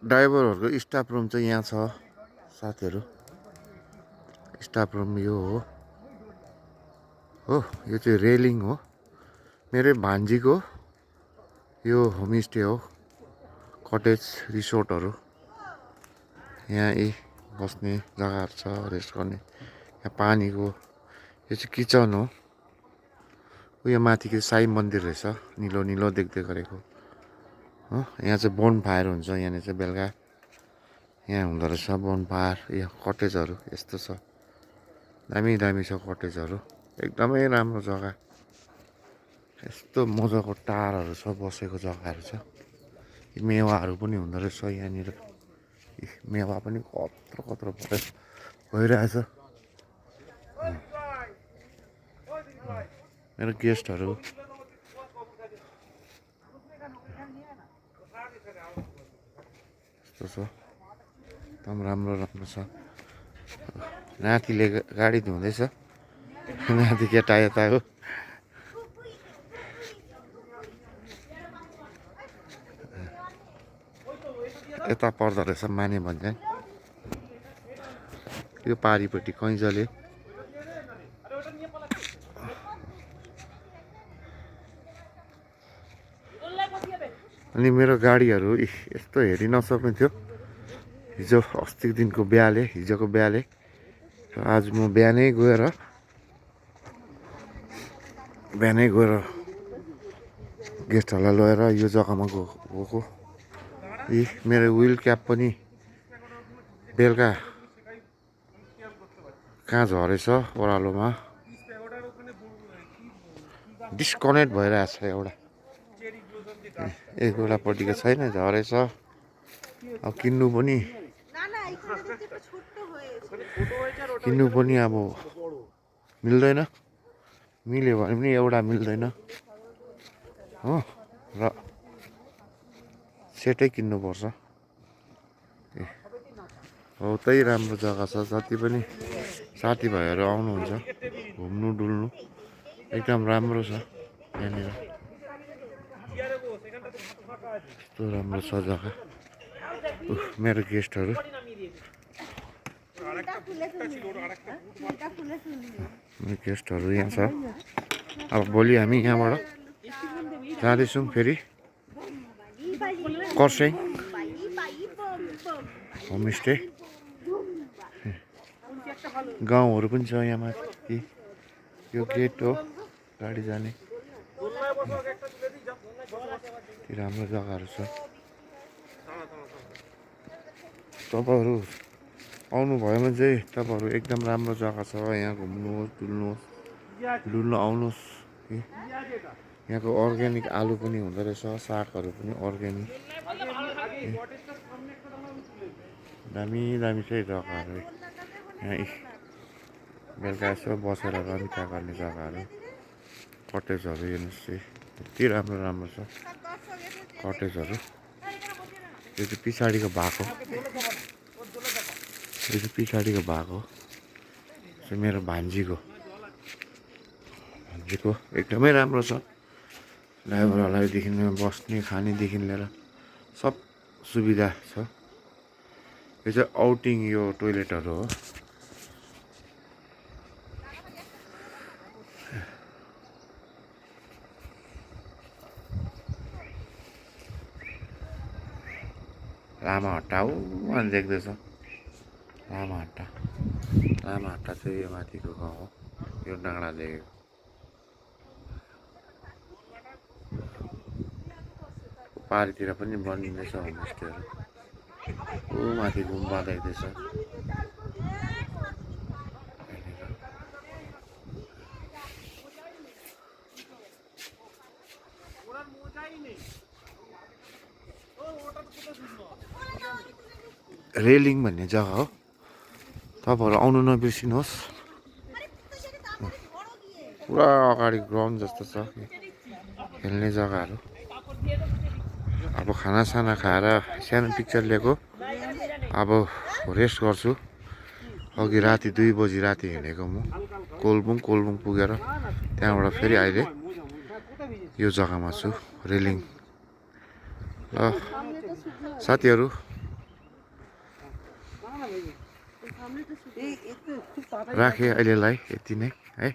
ड्राइभरहरूको staff room चाहिँ यहाँ छ साथीहरू। स्टाफ रुम यो हो यो चाहिँ रेलिङ हो। मेरै भान्जीको यो होमस्टे हो, कटेज रिसोर्टहरू। यहाँ बस्ने जग्गाहरू छ, रेस्ट गर्ने। यहाँ पानीको यो चाहिँ किचन हो। उयो माथिको साई मन्दिर रहेछ, निलो निलो देख्दै गरेको हो। यहाँ चाहिँ बोन फायर हुन्छ, यहाँनिर चाहिँ बेलुका यहाँ हुँदो रहेछ बोन फायर। यहाँ कटेजहरू यस्तो छ, दामी दामी छ कटेजहरू, एकदमै राम्रो जग्गा। यस्तो मजाको टारहरू छ, बसेको जग्गाहरू छ। मेवाहरू पनि हुँदो रहेछ यहाँनिर। मेवा पनि कत्रो कत्रो भइरहेछ। मेरो गेस्टहरू यस्तो छ, एकदम राम्रो राम्रो छ। नातिले गाडी धुँदैछ, नाति केटा यता हो। यता पर्दो रहेछ माने भन्ज्याङ, यो पारिपट्टि कैँजले। अनि मेरो गाडीहरू यस्तो हेरि नसक्ने थियो हिजो, अस्तिको दिनको बिहाले, हिजोको बिहाले। आज म बिहानै गएर गेस्टहरूलाई लगेर यो जग्गामा गएको। मेरो विल क्याप पनि बेलुका कहाँ झरेछ, ओह्रालोमा डिस्कनेक्ट भइरहेछ एउटा, एउटापट्टिको छैन, झरेछ। अब किन्नु पनि अब मिल्दैन, मिल्यो भने पनि एउटा मिल्दैन हो, र सेटै किन्नुपर्छ। हो त्यही राम्रो जग्गा छ। जति पनि साथीभाइहरू आउनुहुन्छ घुम्नु डुल्नु एकदम राम्रो छ यहाँनिर। यस्तो राम्रो छ जग्गा। मेरो गेस्टहरू यहाँ छ। अब भोलि हामी यहाँबाट जाँदैछौँ फेरि कर्सियङ होमस्टे। गाउँहरू पनि छ यहाँ माथि, यो गेट हो गाडी जाने। राम्रो जग्गाहरू छ। तपाईँहरू आउनुभयो भने चाहिँ तपाईँहरू एकदम राम्रो जग्गा छ। यहाँ घुम्नुहोस्, डुल्नु आउनुहोस्। यहाँको अर्ग्यानिक आलु पनि हुँदो रहेछ, सागहरू पनि अर्ग्यानिक। दामी दामी चाहिँ जग्गाहरू यहाँ। बेलुका यसो बसेर रमिता गर्ने जग्गाहरू, कटेजहरू हेर्नुहोस् चाहिँ यति राम्रो राम्रो छ कटेजहरू। यो चाहिँ पछाडिको भएको, चाहिँ मेरो भान्जीको एकदमै राम्रो छ। ड्राइभरहरूलाईदेखि बस्ने खानेदेखि लिएर सब सुविधा छ। यो चाहिँ आउटिङ, यो टोइलेटहरू हो। लामाहट्टा अनि देख्दैछ, लामाहट्टा चाहिँ यो माथिको गाउँ हो, यो डाँडा देखेको। पारितिर पनि बनिँदैछ होमस्टेहरू। ऊ माथि गुम्बा देख्दैछ। रेलिङ भन्ने जग्गा हो, तपाईँहरू आउनु नबिर्सिनुहोस्। पुरा अगाडि ग्राउन्ड जस्तो छ, खेल्ने जग्गाहरू। अब खानासाना खाएर सानो पिक्चर लिएको, अब रेस्ट गर्छु। अघि राति 2 बजी राति हिँडेको म कोलबुङ पुगेर त्यहाँबाट फेरि अहिले यो जग्गामा छु, रेलिङ। ल साथीहरू राखेँ अहिलेलाई यति नै है।